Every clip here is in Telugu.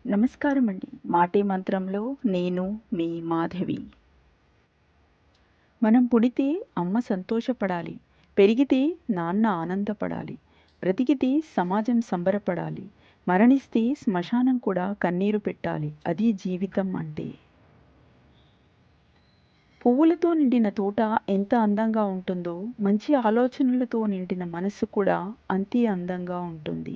నమస్కారం అండి. మాటే మంత్రంలో నేను మీ మాధవి. మనం పుడితే అమ్మ సంతోషపడాలి. పెరిగితే నాన్న ఆనందపడాలి. బ్రతికితే సమాజం సంబరపడాలి. మరణిస్తే శ్మశానం కూడా కన్నీరు పెట్టాలి. అది జీవితం అంటే. పువ్వులతో నిండిన తోట ఎంత అందంగా ఉంటుందో, మంచి ఆలోచనలతో నిండిన మనస్సు కూడా అంతే అందంగా ఉంటుంది.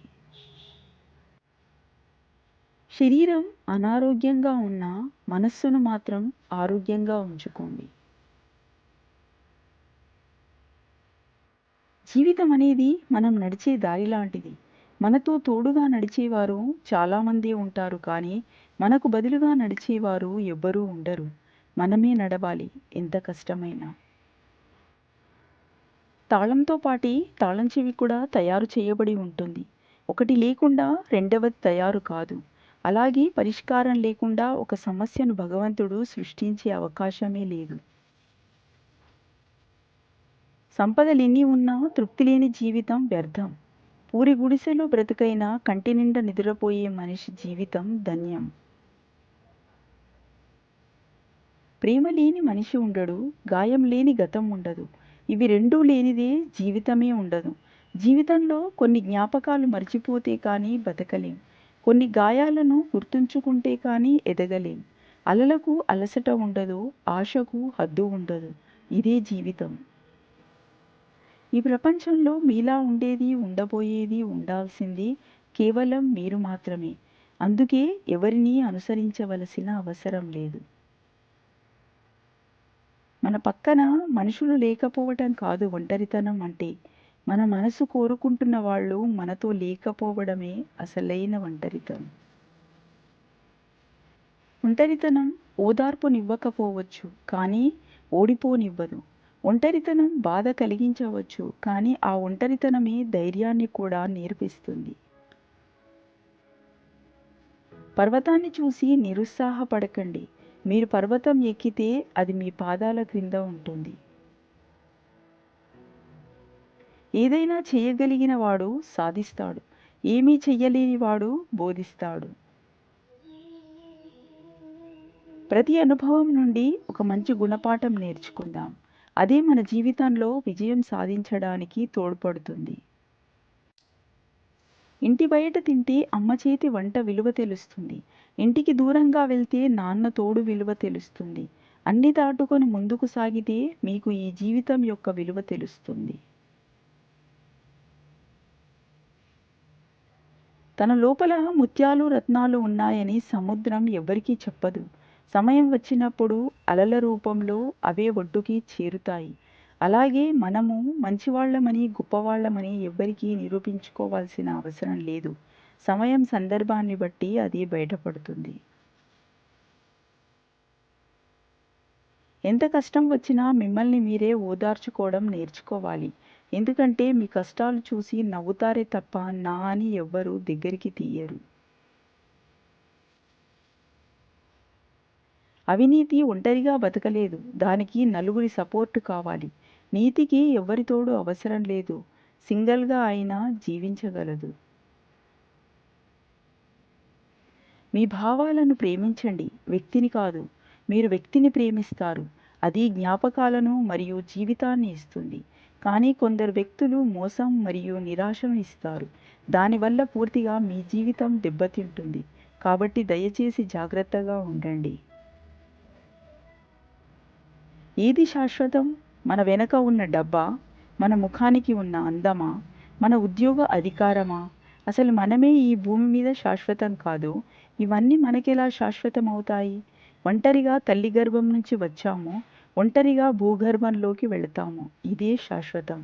శరీరం అనారోగ్యంగా ఉన్నా మనస్సును మాత్రం ఆరోగ్యంగా ఉంచుకోండి. జీవితం అనేది మనం నడిచే దారి లాంటిది. మనతో తోడుగా నడిచేవారు చాలామందే ఉంటారు కానీ, మనకు బదులుగా నడిచేవారు ఎవ్వరూ ఉండరు. మనమే నడవాలి ఎంత కష్టమైనా. తాళంతో పాటి తాళం చెవి కూడా తయారు చేయబడి ఉంటుంది. ఒకటి లేకుండా రెండవది తయారు కాదు. అలాగే పరిష్కారం లేకుండా ఒక సమస్యను భగవంతుడు సృష్టించే అవకాశమే లేదు. సంపదలెన్ని ఉన్నా తృప్తి లేని జీవితం వ్యర్థం. పూరి గుడిసెలో బ్రతుకైనా కంటి నిండా నిద్రపోయే మనిషి జీవితం ధన్యం. ప్రేమ లేని మనిషి ఉండడు, గాయం లేని గతం ఉండదు. ఇవి రెండూ లేనిదే జీవితమే ఉండదు. జీవితంలో కొన్ని జ్ఞాపకాలు మర్చిపోతే కానీ బతకలేం. కొన్ని గాయాలను గుర్తుంచుకుంటే కానీ ఎదగలేం. అలలకు అలసట ఉండదు, ఆశకు హద్దు ఉండదు. ఇదే జీవితం. ఈ ప్రపంచంలో మీలా ఉండేది, ఉండబోయేది, ఉండాల్సింది కేవలం మీరు మాత్రమే. అందుకే ఎవరినీ అనుసరించవలసిన అవసరం లేదు. మన పక్కన మనుషులు లేకపోవటం కాదు ఒంటరితనం అంటే. మన మనసు కోరుకుంటున్న వాళ్ళు మనతో లేకపోవడమే అసలైన ఒంటరితనం. ఒంటరితనం ఓదార్పునివ్వకపోవచ్చు, కానీ ఓడిపోనివ్వదు. ఒంటరితనం బాధ కలిగించవచ్చు, కానీ ఆ ఒంటరితనమే ధైర్యాన్ని కూడా నేర్పిస్తుంది. పర్వతాన్ని చూసి నిరుత్సాహపడకండి. మీరు పర్వతం ఎక్కితే అది మీ పాదాల క్రింద ఉంటుంది. ఏదైనా చేయగలిగిన వాడు సాధిస్తాడు. ఏమీ చెయ్యలేని వాడు బోధిస్తాడు. ప్రతి అనుభవం నుండి ఒక మంచి గుణపాఠం నేర్చుకుందాం. అదే మన జీవితంలో విజయం సాధించడానికి తోడ్పడుతుంది. ఇంటి బయట తింటే అమ్మ చేతి వంట విలువ తెలుస్తుంది. ఇంటికి దూరంగా వెళ్తే నాన్న తోడు విలువ తెలుస్తుంది. అన్ని దాటుకొని ముందుకు సాగితే మీకు ఈ జీవితం యొక్క విలువ తెలుస్తుంది. తన లోపల ముత్యాలు రత్నాలు ఉన్నాయని సముద్రం ఎవ్వరికీ చెప్పదు. సమయం వచ్చినప్పుడు అలల రూపంలో అవే ఒడ్డుకి చేరుతాయి. అలాగే మనము మంచివాళ్ళమని గొప్పవాళ్ళమని ఎవ్వరికీ నిరూపించుకోవాల్సిన అవసరం లేదు. సమయం సందర్భాన్ని బట్టి అది బయటపడుతుంది. ఎంత కష్టం వచ్చినా మిమ్మల్ని మీరే ఓదార్చుకోవడం నేర్చుకోవాలి. ఎందుకంటే మీ కష్టాలు చూసి నవ్వుతారే తప్ప నా అని ఎవ్వరూ దగ్గరికి తీయరు. అవినీతి ఒంటరిగా బతకలేదు. దానికి నలుగురి సపోర్టు కావాలి. నీతికి ఎవ్వరి తోడు అవసరం లేదు. సింగిల్‌గా అయినా జీవించగలదు. మీ భావాలను ప్రేమించండి, వ్యక్తిని కాదు. మీరు వ్యక్తిని ప్రేమిస్తారు. అది జ్ఞాపకాలను మరియు జీవితాన్ని ఇస్తుంది. కానీ కొందరు వ్యక్తులు మోసం మరియు నిరాశను ఇస్తారు. దానివల్ల పూర్తిగా మీ జీవితం దెబ్బతింటుంది. కాబట్టి దయచేసి జాగ్రత్తగా ఉండండి. ఏది శాశ్వతం? మన వెనక ఉన్న డబ్బా? మన ముఖానికి ఉన్న అందమా? మన ఉద్యోగ అధికారమా? అసలు మనమే ఈ భూమి మీద శాశ్వతం కాదు. ఇవన్నీ మనకెలా శాశ్వతమవుతాయి? ఒంటరిగా తల్లి గర్భం నుంచి వచ్చాము. ఒంటరిగా భూగర్భంలోకి వెళతాము. ఇదే శాశ్వతం.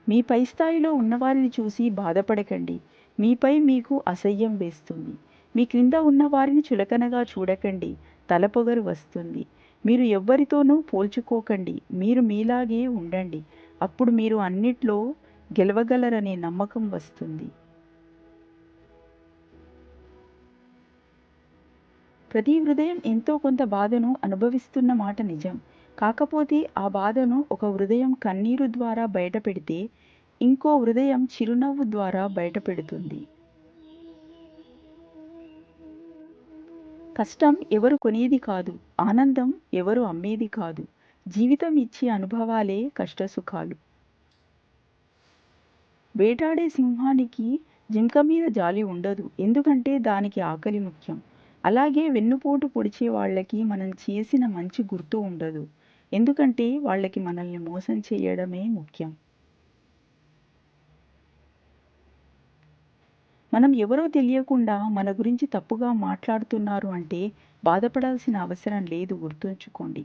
మీ పై స్థాయిలో ఉన్నవారిని చూసి బాధపడకండి. మీపై మీకు అసహ్యం వేస్తుంది. మీ క్రింద ఉన్నవారిని చులకనగా చూడకండి. తలపొగరు వస్తుంది. మీరు ఎవ్వరితోనూ పోల్చుకోకండి. మీరు మీలాగే ఉండండి. అప్పుడు మీరు అన్నిట్లో గెలవగలరనే నమ్మకం వస్తుంది. ప్రతి హృదయం ఎంతో కొంత బాధను అనుభవిస్తున్న మాట నిజం. కాకపోతే ఆ బాధను ఒక హృదయం కన్నీరు ద్వారా బయటపెడితే ఇంకో హృదయం చిరునవ్వు ద్వారా బయటపెడుతుంది. కష్టం ఎవరు కొనేది కాదు, ఆనందం ఎవరు అమ్మేది కాదు. జీవితం ఇచ్చే అనుభవాలే కష్టసుఖాలు. వేటాడే సింహానికి జింక మీద జాలి ఉండదు, ఎందుకంటే దానికి ఆకలి ముఖ్యం. అలాగే వెన్నుపోటు పొడిచే వాళ్ళకి మనం చేసిన మంచి గుర్తు ఉండదు, ఎందుకంటే వాళ్ళకి మనల్ని మోసం చేయడమే ముఖ్యం. మనం ఎవరో తెలియకుండా మన గురించి తప్పుగా మాట్లాడుతున్నారు అంటే బాధపడాల్సిన అవసరం లేదు, గుర్తుంచుకోండి.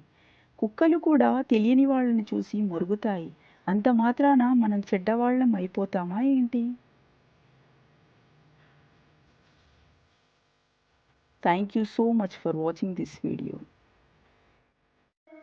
కుక్కలు కూడా తెలియని వాళ్ళని చూసి మొరుగుతాయి. అంత మాత్రాన మనం చెడ్డవాళ్ళం అయిపోతామా ఏంటి? Thank you so much for watching this video.